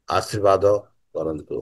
ଆଶୀର୍ବାଦ କରନ୍ତୁ।